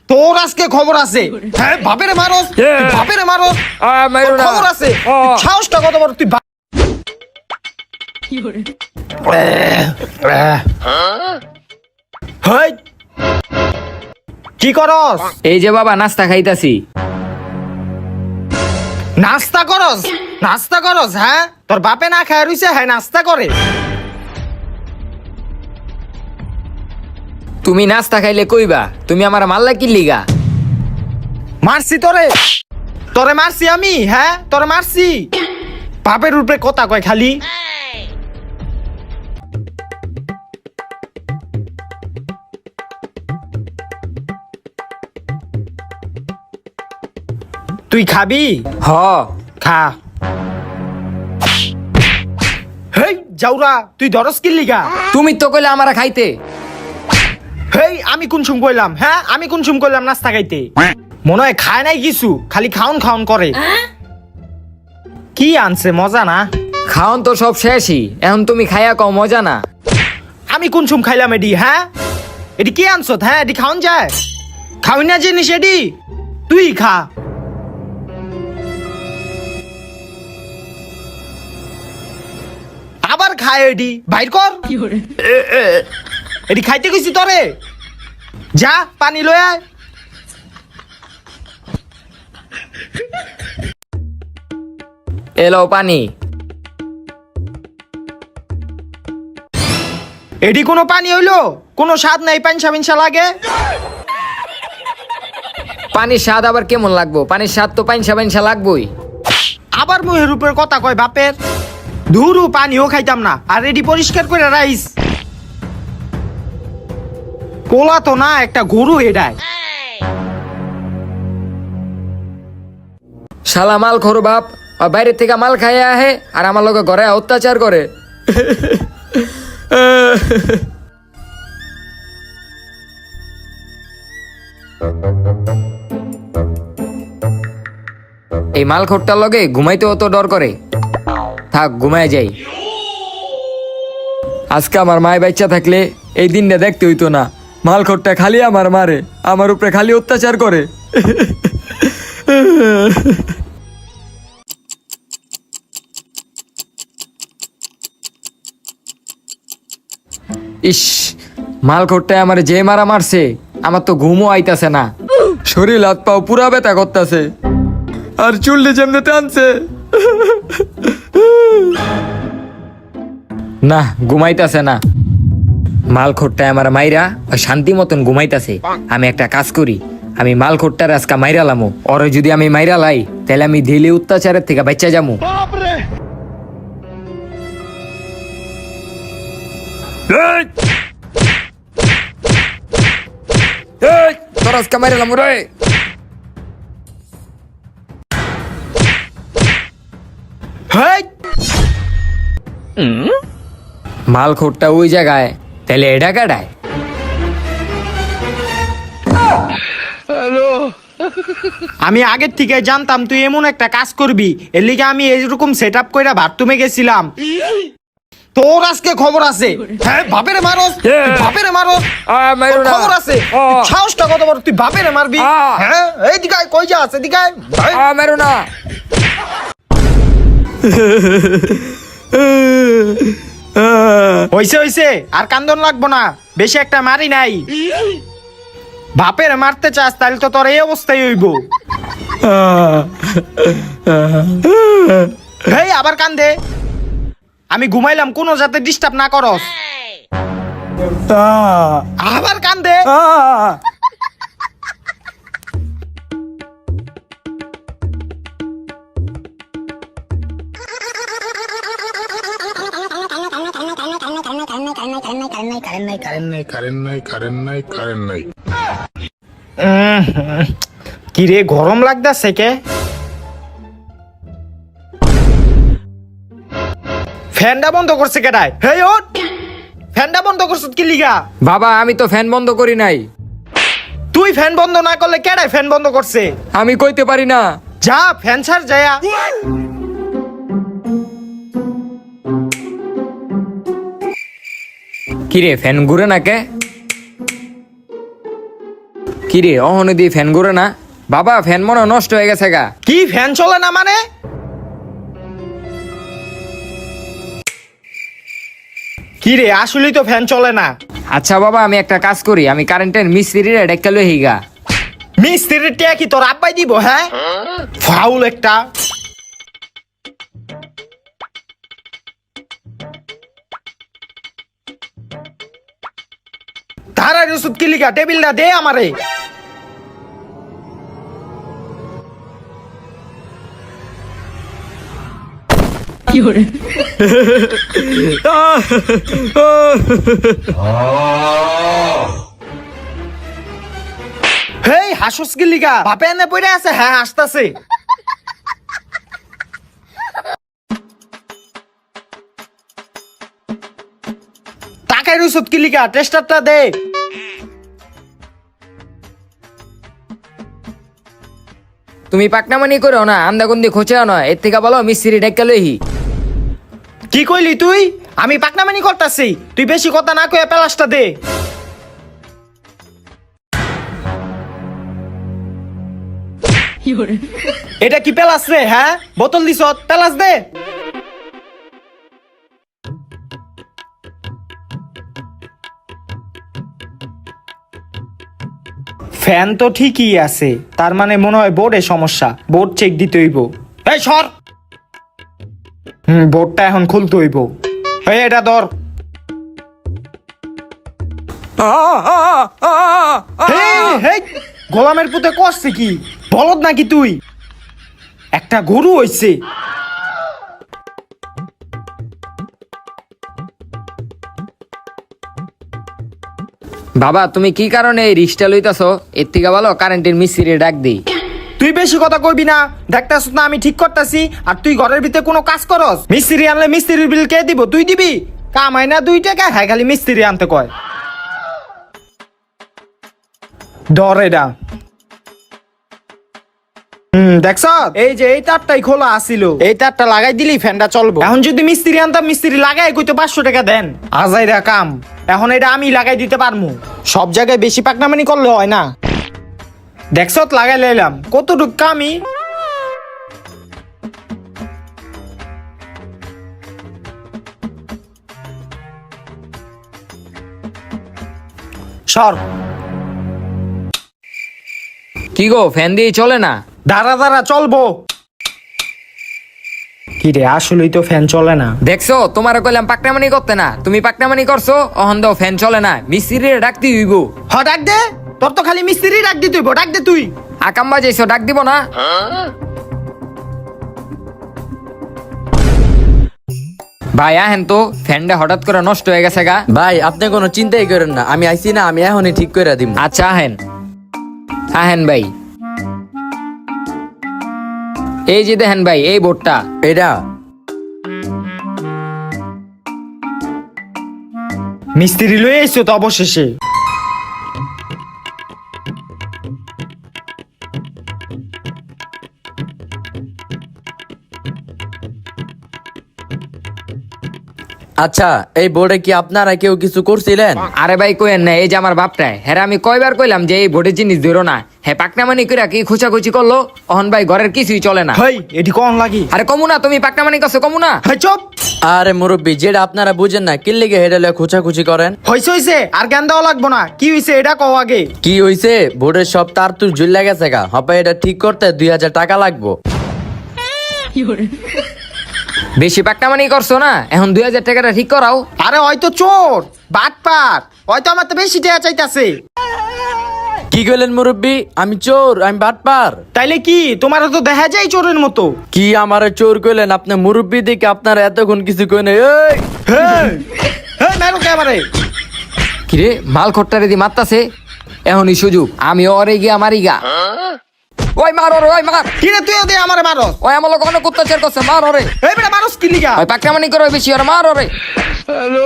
তোর আজকে খবর আছে। হ্যাঁ, বাপেরে মারস, বাপেরে মারস, খবর আছে। সাহসটা কত বড় তুই। কি করস? এই যে বাবা নাস্তা খাইতাছি। নাস্তা করস? নাস্তা করস? হ্যাঁ, তোর বাপে না খায় রইছে, হ্যাঁ নাস্তা করে। তুমি নাস্তা খাইলে কইবা তুমি আমার মারলা কি লিগা? মারছি তোরে, তোরে মারছি আমি। হ্যাঁ, তোরে মারছি। বাপের উপরে কথা কয় খালি। তুই খাবি? হ। খা। হেই জাউরা, তুই ধরস কি লিগা? তুমি তো কইলে আমারা খাইতে। হেই, আমি কোন সুম কইলাম? হ্যাঁ, আমি কোন সুম কইলাম নাস্তা খাইতে? মনে হয় খায় নাই কিছু, খালি খাউন খাউন করে। কি আনছে মজা না? খাওন তো সব শেষই, এখন তুমি খাইয়া কও মজা না। আমি কোন সুম খাইলাম এডি? হ্যাঁ, এডি কি আনছ? হ্যাঁ, এডি খাওন যায়? খাওই না জিনিস এডি, তুই খা। আবার খায় এডি, বাইর কর। এডি খাইতে গেছি তোরে। যা পানি লয়ে আয়। এলো পানি। এডি কোনো পানি হইলো? কোনো স্বাদ নাই, পানসা পিনসা লাগে। পানির স্বাদ আবার কেমন লাগবো? পানির স্বাদ তো পাইনসা পাইনসা লাগবোই। আবার মুহের উপর কথা কয় বাপের। ধুরু, পানিও খাইতাম না। আর এডি পরিষ্কার করে রাইস। কোলা তো না, একটা গরু এডায়। শালা মাল খোর বাপ, বাইরে থেকে মাল খাইয়া আহে আর আমার লোকে ঘরে অত্যাচার করে। এই মাল খোরটার লগে ঘুমাইতে অত ডর করে। থাক, ঘুমায় যাই। আজকে আমার মায় বাচ্চা থাকলে এই দিনটা দেখতে হইতো না। মাল খোরটা খালি আমার মারে, আমার উপরে খালি অত্যাচার করে। ইস, মাল খোরটায় আমার যে মারা মারছে, আমার তো ঘুমও আইতাছে না। শরীর হাত পাও পুরা ব্যথা করতেছে, আর চুলটি যেমনি টানছে। না, ঘুমাইতাছে না। মাল খোরটায় আমার মাইরা শান্তি মতন ঘুমাইতাছে। আমি একটা কাজ করি, আমি মাল খোরটার আজকা মাইরা লামো। ওরে যদি আমি মাইরা লাই, তাহলে আমি ঢিলে অত্যাচারের থেকে বাচ্চা যামু। তোর আজকা মাইরা লামো রে। হেই, মাল খোরটা ওই জায়গায়, তাহলে এটা কাটায়। আমি আগের থেকে জানতাম তুই এমন একটা কাজ করবি। এর লিগে আমি এরকম সেট আপ করে বাথরুমে গেছিলাম। তোর আজকে খবর আছে। হ্যাঁ, বাপেরে মারস, বাপেরে মারস, খবর আছে। সাহসটা কত বড় তুই বাপেরে মারবি? হ্যাঁ, এই দিকায় কই যা আছে দিকায়। মেরো না। হইছে হইছে, আর কান্দন লাগবো না। বেশি একটা মারি নাই। বাপের মারতে চাস তাহলে তো তোর এই অবস্থাই হইব। হেই, আবার কান্দে। আমি ঘুমাইলাম, কোনো যাতে ডিস্টার্ব না করস। আবার কান্দে। কিরে, গরম লাগতাছে কে? ফ্যানটা বন্ধ করছে কেডায়? হেই ওঠ, ফ্যানটা বন্ধ করছ কি লিগা? বাবা, আমি তো ফ্যান বন্ধ করি নাই। তুই ফ্যান বন্ধ না করলে কেডায় ফ্যান বন্ধ করছে? আমি কইতে পারি না। যা, ফ্যান ছাড় যায়া। কিরে ফ্যান ঘুরে না কে? কিরে অহনে দিয়ে ফ্যান ঘুরে না? বাবা ফ্যান মনে হয় নষ্ট হয়ে গেছে গা। কি ফ্যান চলে না মানে? কি রে আসলেই তো ফ্যান চলে না। আচ্ছা বাবা আমি একটা কাজ করি, আমি কারেন্টের মিস্ত্রিরে ডেকে লই হিগা। মিস্ত্রির টিয়া কি তোর আব্বাই দিব? হ্যাঁ, ফাউল একটা। ধারা রসুদ কি লিখা টেবিলটা দে আমারে। হেই হাসুস কি লিগা? বাপে এনে পড়ে আছে। হ্যাঁ হাসতাছে। টাকায় রসুদ কি লিগা? টেস্টারটা দে। তুমি পাকনামানি করো না, আন্দাগুন্দি খোঁচাও না, এর থেকে বলো মিস্ত্রি ডেকে লইহি। কি কইলি তুই? আমি পাকনামানি করতাছি, তুই বেশি কথা না কয়ে প্লাসটা দে। এটা কি পেলাস রে? হ্যাঁ বোতল দিছ, পেলাস দে। ফ্যান তো ঠিকই আছে, তার মানে মনে হয় বোর্ডে সমস্যা। বোর্ড চেক দিতে হইব। এই সর। বোর্ডটা এখন খুলতে হইব। এই এটা ধর। হেই, গোলামের পুতে কষছে কি? বলদ নাকি তুই? একটা গরু হইছে। বাবা তুমি কি কারণে এই রিক্সটা লইতাছো? এর থেকে বলো কারেন্টের মিস্ত্রি ডাক দিই। তুই বেশি কথা কইবি না। দেখতাছ না আমি ঠিক করতাছি, আর তুই ঘরের ভিতরে কোনো কাজ করস? মিস্ত্রি আনলে মিস্ত্রির বিল কে দিব? তুই দিবি? কামাই না 2 টাকা, হ্যাঁ খালি মিস্ত্রি আনতে কয়। ধর এটা। দেখছ এই যে এই তারটাই খোলা আছিল, এই তারটা লাগাই দিলি ফ্যানটা চলবো। এখন যদি মিস্ত্রি আনতাম, মিস্ত্রি লাগাই কইতো 500 টাকা দেন। আজাইরা কাম। এখন এটা আমি লাগাই দিতে পারমু। সব জায়গায় বেশি পাকনামানি করলে হয় না। দেখছ লাগাই লাইলাম, কতটুক কামি। সর। কি গো ফ্যান দিয়ে চলে না? দাঁড়া দাঁড়া চলবো। কি রে আসলেই তো ফ্যান চলে না। দেখছো তোমার কইলাম পাকনামানি করতে না, তুমি পাকনামানি করছো। অহন দাও ফ্যান চলে না, মিস্ত্রি ডাকতে হইব। হ ডাক দে, তোর তো খালি মিস্ত্রি ডাক দিতে হইব। ডাক দে তুই। আকাম বাজাইছো, ডাক দিব না? ভাই আহেন তো, ফ্যানটা হঠাৎ করে নষ্ট হয়ে গেছে গা। ভাই আপনি কোনো চিন্তাই করেন না, আমি আইছি না, আমি এখনই ঠিক করে দিব। আচ্ছা আহেন। আহেন ভাই, এই যে দেখেন ভাই এই বোর্ডটা। এটা মিস্ত্রি লয়ে এসছো তো অবশেষে। আচ্ছা, এই বোর্ডে কি আপনারা কেউ কিছু করছিলেন? আরে ভাই কইেন না, এই যে আমার বাপটায় হ্যাঁ আমি কয়বার কইলাম যে এই বোর্ডের জিনিস ধরো না। হ্যাঁ পাকনামানি কইরা কি খুচাখুচি করলো। অহন ভাই ঘরের কিছুই চলে না। হেই এটি কোন লাগি? আরে কমু না, তুমি পাকনামানি করছো কমু না। হেই চুপ। আরে মুরব্বী, যেটা আপনারা বুঝেন না, কি লেগে হেডেলে খুচাখুচি করেন? হইছে হইছে, আর জ্ঞান দেওয়া লাগবো না। কি হইছে এটা কও আগে। কি হইছে? বোর্ডের সব তার তুর ঝুল্লা গেছে গা। হবে এটা ঠিক করতে 2000 টাকা লাগবো। বেশি পাকনামানি করছো না, এখন 2000 টাকাটা ঠিক করাও। আরে হয়তো চোর বাটপার, হয়তো আমার তো বেশি টাকা চাইতাছে। কি কইলেন মুরব্বী? আমি চোর? আমি বাটপার? তাইলে কি তোমার তো দেখা যায় চোরের মতো? কি আমারে চোর কইলেন? আপনি মুরব্বী দিকে আপনারা এতক্ষণ কিছু কই নাই। এই হেই হেই মেরো কে আমারে? কিরে মাল খট্টারে দি মারতাছে, এখনই সুযোগ। আমি ওরে গিয়া মারি গা। ওই মার ওরে, ওই মার। কি রে তুইও দে আমারে মারস? ওই আমার লোক অনেক অত্যাচার করছে, মার ওরে। এই বেটা মারস কি লিগা? ওই পাকনামানি করে বেশি ওরে মার ওরে। হ্যালো।